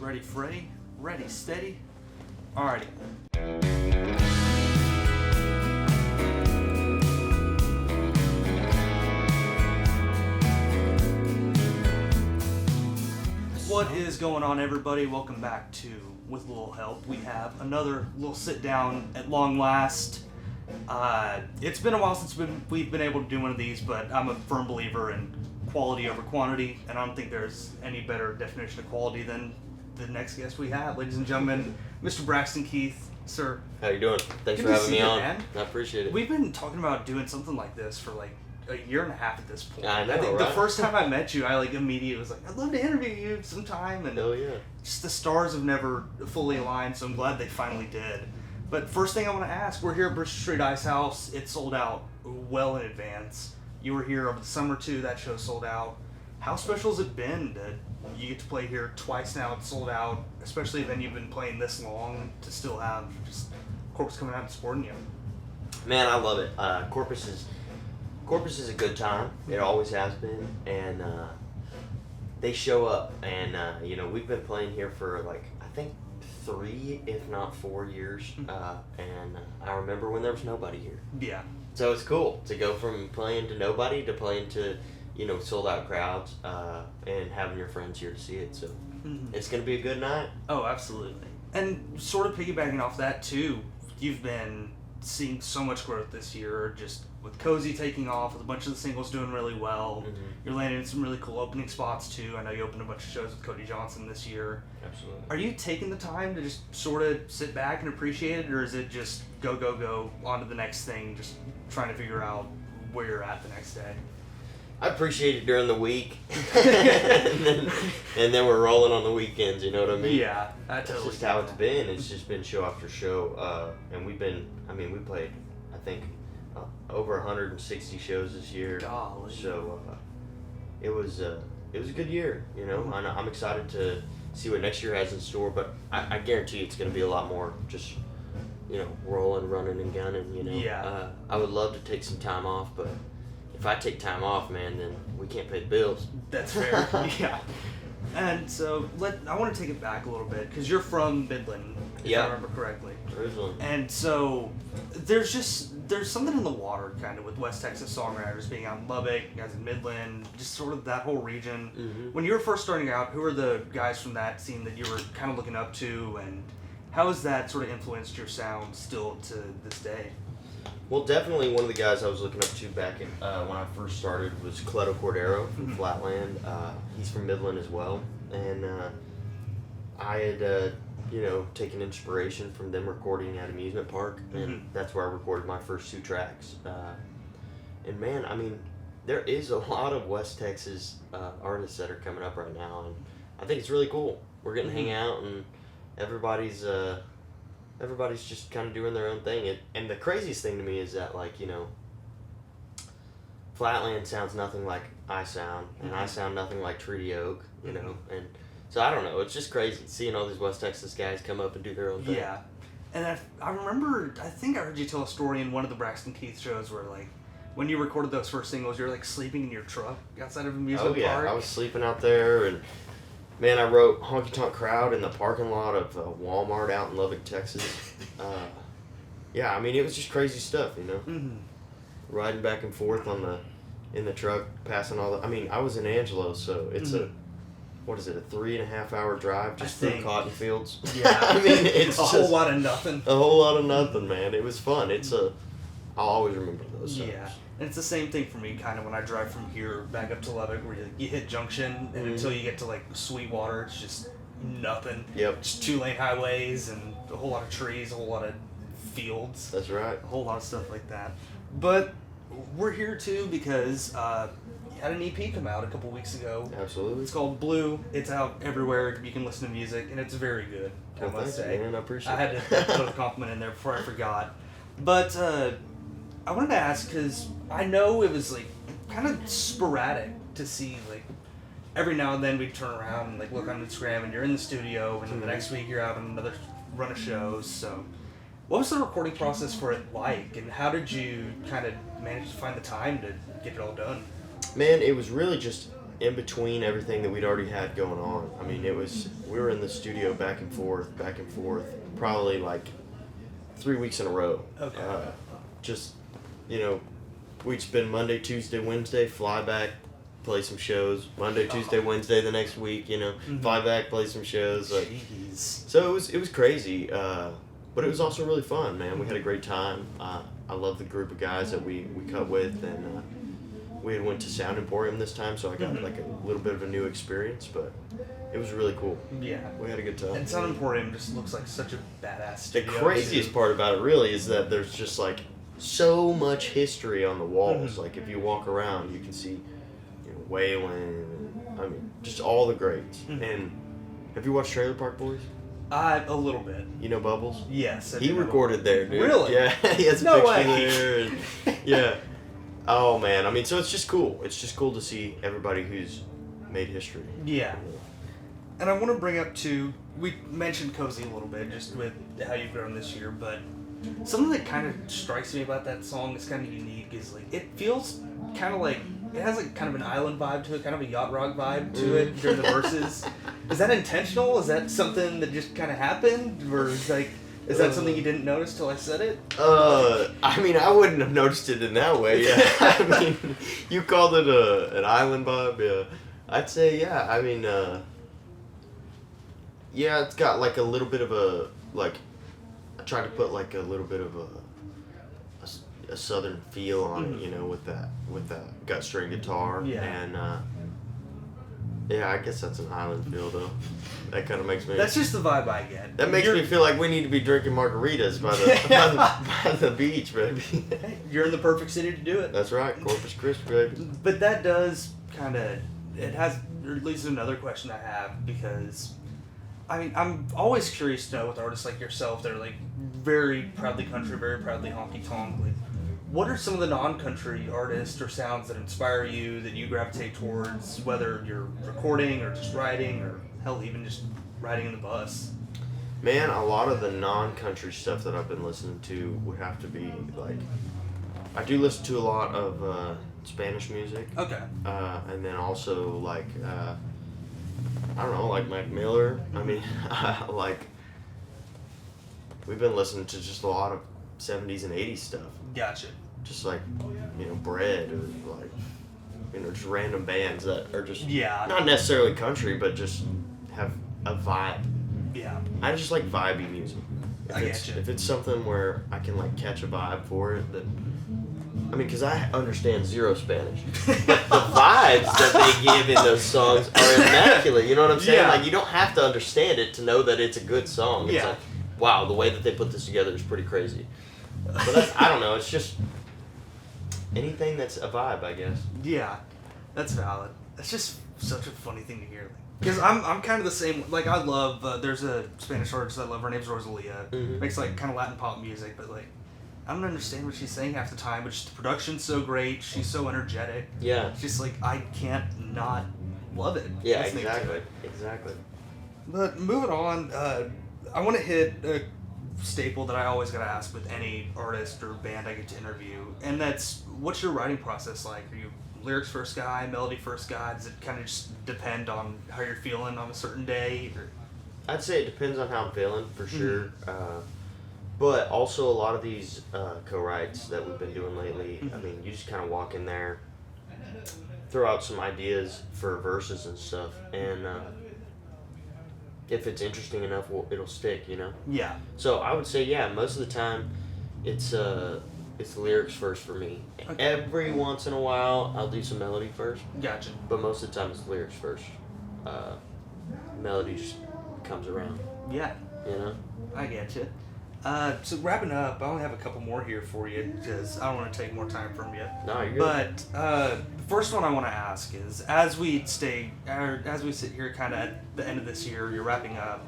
Ready, Freddy? Ready, steady? Alrighty. What is going on, everybody? Welcome back to With Little Help. We have another Lil Sit Down at long last. It's been a while since we've been able to do one of these, but I'm a firm believer in quality over quantity, and I don't think there's any better definition of quality than the next guest we have. Ladies and gentlemen, Mr. Braxton Keith. Sir. How you doing? Thanks for having me on. Man. I appreciate it. We've been talking about doing something like this for like a year and a half at this point. I know, think right? The first time I met you, I immediately was like, I'd love to interview you sometime. And oh, yeah. Just the stars have never fully aligned, so I'm glad they finally did. But first thing I want to ask, we're here at Brewster Street Icehouse. It sold out well in advance. You were here over the summer too. That show sold out. How special has it been that you get to play here twice now? It's sold out, especially when you've been playing this long, to still have just Corpus coming out and supporting you. Man, I love it. Corpus is a good time. It always has been, and they show up. And we've been playing here for I think 3, if not 4 years. And I remember when there was nobody here. Yeah. So it's cool to go from playing to nobody to playing to sold out crowds, and having your friends here to see it. So It's gonna be a good night. Oh, absolutely. And sort of piggybacking off that too, you've been seeing so much growth this year, just with Cozy taking off, with a bunch of the singles doing really well. Mm-hmm. You're landing in some really cool opening spots too. I know you opened a bunch of shows with Cody Johnson this year. Absolutely. Are you taking the time to just sort of sit back and appreciate it, or is it just go on to the next thing, just trying to figure out where you're at the next day? I appreciate it during the week, and then we're rolling on the weekends. You know what I mean? Yeah, I totally. That's just how it's been. It's just been show after show, and we played, I think, over 160 shows this year. Golly. So it was a good year. I'm excited to see what next year has in store, but I guarantee it's going to be a lot more just rolling, running, and gunning. Yeah. I would love to take some time off, but if I take time off, man, then we can't pay the bills. That's fair. Yeah. And so I want to take it back a little bit, because you're from Midland, if I remember correctly. Originally. And so there's something in the water kind of with West Texas songwriters being out in Lubbock, you guys in Midland, just sort of that whole region. Mm-hmm. When you were first starting out, who were the guys from that scene that you were kind of looking up to, and how has that sort of influenced your sound still to this day? Well, definitely one of the guys I was looking up to back when I first started was Cleto Cordero from Flatland. He's from Midland as well, and I had taken inspiration from them recording at Amusement Park, and that's where I recorded my first 2 tracks. And man, I mean, there is a lot of West Texas artists that are coming up right now, and I think it's really cool. We're getting to hang out, and everybody's just kind of doing their own thing. And the craziest thing to me is that, Flatland sounds nothing like I sound, and I sound nothing like Treaty Oak, and so I don't know. It's just crazy seeing all these West Texas guys come up and do their own thing. Yeah. And I remember, I think I heard you tell a story in one of the Braxton Keith shows where, when you recorded those first singles, you were, sleeping in your truck outside of Amusement Park. I was sleeping out there, and man, I wrote Honky Tonk Crowd in the parking lot of Walmart out in Lubbock, Texas. Yeah, I mean, it was just crazy stuff, Riding back and forth in the truck, passing all the... I mean, I was in Angelo, so it's a 3.5 hour drive just through cotton fields? Yeah. I mean, it's a whole lot of nothing. A whole lot of nothing, man. It was fun. I'll always remember those times. Yeah. And it's the same thing for me, kind of, when I drive from here back up to Lubbock, where you hit Junction, and until you get to, Sweetwater, it's just nothing. Yep. Just 2-lane highways and a whole lot of trees, a whole lot of fields. That's right. A whole lot of stuff like that. But we're here, too, because you had an EP come out a couple weeks ago. Absolutely. It's called Blue. It's out everywhere. You can listen to music, and it's very good, I must say. Man, I appreciate it. I had to put a compliment in there before I forgot. But I wanted to ask, because I know it was kind of sporadic to see every now and then we'd turn around and look on Instagram and you're in the studio, and then the next week you're out on another run of shows. So what was the recording process for it like, and how did you kind of manage to find the time to get it all done? Man, it was really just in between everything that we'd already had going on. I mean, we were in the studio back and forth, probably like 3 weeks in a row. Okay. Just, we'd spend Monday, Tuesday, Wednesday, fly back, play some shows. Monday, Tuesday, Wednesday the next week, fly back, play some shows. Jeez. So it was crazy, but it was also really fun, man. We had a great time. I love the group of guys that we cut with, and we had went to Sound Emporium this time, so I got like a little bit of a new experience, but it was really cool. Yeah. We had a good time. And Sound Emporium just looks like such a badass studio. The craziest part about it really is that there's just like so much history on the walls. Like if you walk around, you can see Waylon, I mean, just all the greats. And have you watched Trailer Park Boys? A little bit. You know Bubbles? Yes. He recorded there, dude. Really? Yeah, he has a No picture way. there. And, yeah. Oh, man. I mean, so it's just cool. It's just cool to see everybody who's made history. Yeah. And I want to bring up, too, we mentioned Cozy a little bit, just with how you've grown this year, but something that kind of strikes me about that song is kind of unique is, like, it feels kind of like, it has, like, kind of an island vibe to it, kind of a yacht rock vibe to it during the verses. Is that intentional? Is that something that just kind of happened? Or is, like, is that something you didn't notice till I said it? I mean, I wouldn't have noticed it in that way, yeah. I mean, you called it an island vibe, yeah. I'd say, yeah, I mean, yeah, it's got, like, a little bit of a, like, I tried to put, like, a little bit of a southern feel on it, with that gut string guitar. Yeah. And, yeah, I guess that's an island feel, though. That kind of makes me... That's just the vibe I get. That makes me feel like we need to be drinking margaritas by the beach, baby. Hey, you're in the perfect city to do it. That's right, Corpus Christi, baby. But that does kind of, it has, or at least another question I have, because, I mean, I'm always curious to know with artists like yourself that are, like, very proudly country, very proudly honky-tonk, like, what are some of the non-country artists or sounds that inspire you, that you gravitate towards, whether you're recording or just writing, or hell, even just riding in the bus? Man, a lot of the non-country stuff that I've been listening to would have to be, like, I do listen to a lot of Spanish music. Okay. And then also, like, I don't know, like Mac Miller. I mean, like, we've been listening to just a lot of 70s and 80s stuff. Gotcha. Just like, Bread, or like, just random bands that are just not necessarily country, but just have a vibe. Yeah. I just like vibey music. If it's something where I can like catch a vibe for it, then I mean, because I understand zero Spanish, but the vibes that they give in those songs are immaculate. You know what I'm saying? Yeah. Like, you don't have to understand it to know that it's a good song. It's like, wow, the way that they put this together is pretty crazy. But that's, I don't know, it's just anything that's a vibe, I guess. Yeah, that's valid. That's just such a funny thing to hear. Because I'm kind of the same. Like, I love, there's a Spanish artist I love, her name's Rosalie. Makes, like, kind of Latin pop music, but, like, I don't understand what she's saying half the time, but just the production's so great, she's so energetic. Yeah. It's just, like, I can't not love it. Yeah, exactly. But moving on, I want to hit a staple that I always gotta ask with any artist or band I get to interview, and that's, what's your writing process like? Are you lyrics first guy, melody first guy? Does it kind of just depend on how you're feeling on a certain day? Or? I'd say it depends on how I'm feeling, for sure. But also a lot of these co-writes that we've been doing lately, I mean, you just kind of walk in there, throw out some ideas for verses and stuff, and if it's interesting enough, it'll stick, Yeah. So I would say, yeah, most of the time, it's the lyrics first for me. Okay. Every once in a while, I'll do some melody first. Gotcha. But most of the time, it's lyrics first. Melody just comes around. Yeah. I get you. So wrapping up, I only have a couple more here for you because I don't want to take more time from you. No, you're good. But the first one I want to ask is, as we sit here kind of at the end of this year, you're wrapping up.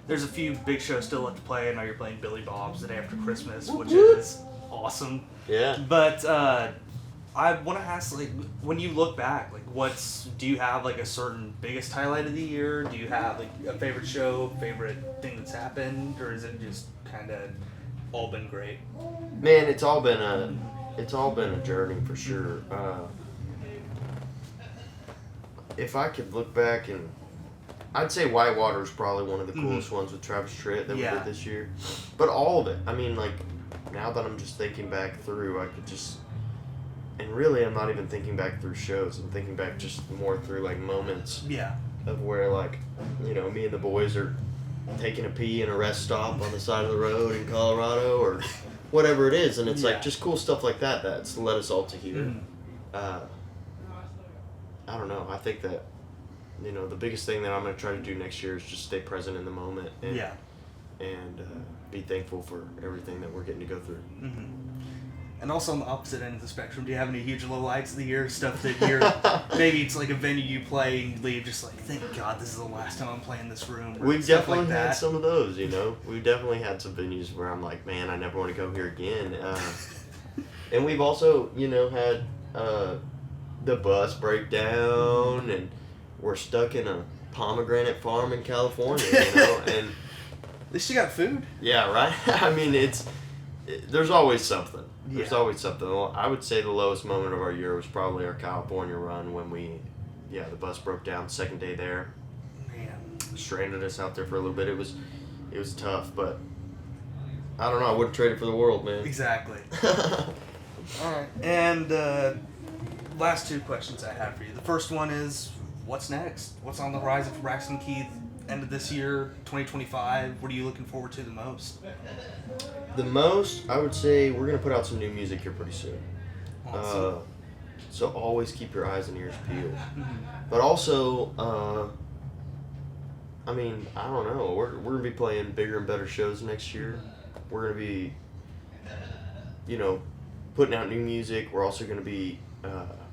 There's a few big shows still left to play. I know you're playing Billy Bob's the day after Christmas, which is awesome. Yeah. But I want to ask, like, when you look back, like, do you have, like, a certain biggest highlight of the year? Do you have, like, a favorite show, favorite thing that's happened, or is it just kind of all been great? Man, it's all been a journey for sure. if I could look back, and I'd say Whitewater is probably one of the coolest ones with Travis Tritt that we did this year. But all of it. I mean, like, now that I'm just thinking back through, I could just... And really, I'm not even thinking back through shows. I'm thinking back just more through, like, moments. Yeah. Of where, like, you know, me and the boys are taking a pee in a rest stop on the side of the road in Colorado or whatever it is. And it's, like, just cool stuff like that that's led us all to here. I don't know. I think that, you know, the biggest thing that I'm going to try to do next year is just stay present in the moment and be thankful for everything that we're getting to go through. And also on the opposite end of the spectrum, do you have any huge lowlights of the year? Stuff that you're, maybe it's like a venue you play and you leave just like, thank God this is the last time I'm playing this room. We've definitely had some of those, you know. We've definitely had some venues where I'm like, man, I never want to go here again. And we've also, you know, had the bus break down and we're stuck in a pomegranate farm in California, you know. And at least you got food. Yeah, right? I mean, there's always something. There's always something. I would say the lowest moment of our year was probably our California run when the bus broke down second day there. Man. Stranded us out there for a little bit. It was tough, but I don't know. I wouldn't trade it for the world, man. Exactly. All right. And last two questions I have for you. The first one is, what's next? What's on the horizon for Braxton Keith? End of this year, 2025. What are you looking forward to the most? The most, I would say, we're going to put out some new music here pretty soon. Awesome. So always keep your eyes and ears peeled. But also, I mean, I don't know. We're going to be playing bigger and better shows next year. We're going to be, you know, putting out new music. We're also going to be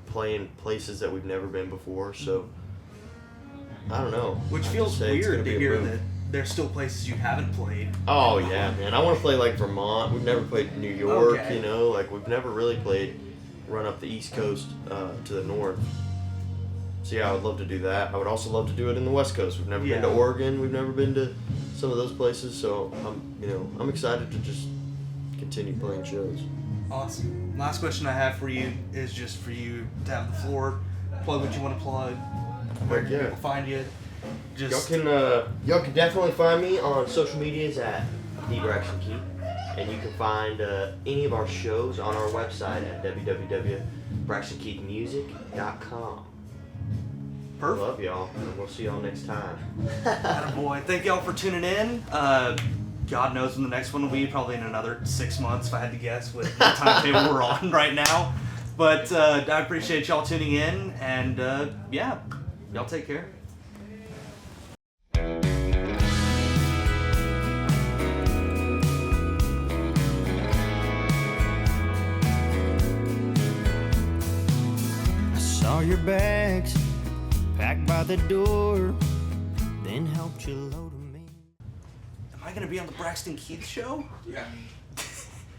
playing places that we've never been before. So, I don't know. Which feels weird to hear that there's still places you haven't played. Oh, yeah, man. I want to play, like, Vermont. We've never played New York, you know. Like, we've never really played run up the East Coast to the north. So, yeah, I would love to do that. I would also love to do it in the West Coast. We've never been to Oregon. We've never been to some of those places. So, I'm excited to just continue playing shows. Awesome. Last question I have for you is just for you to have the floor. Plug what you want to plug. Where can people find you? Y'all can definitely find me on social medias at Braxton Keith, and you can find any of our shows on our website at www.braxtonkeithmusic.com. Perfect. Love y'all, and we'll see y'all next time. Attaboy. Thank y'all for tuning in. God knows when the next one will be. Probably in another 6 months, if I had to guess, with the timetable we're on right now. But I appreciate y'all tuning in, and y'all take care. I saw your bags packed by the door, then helped you load them in. Am I going to be on the Braxton Keith show? Yeah.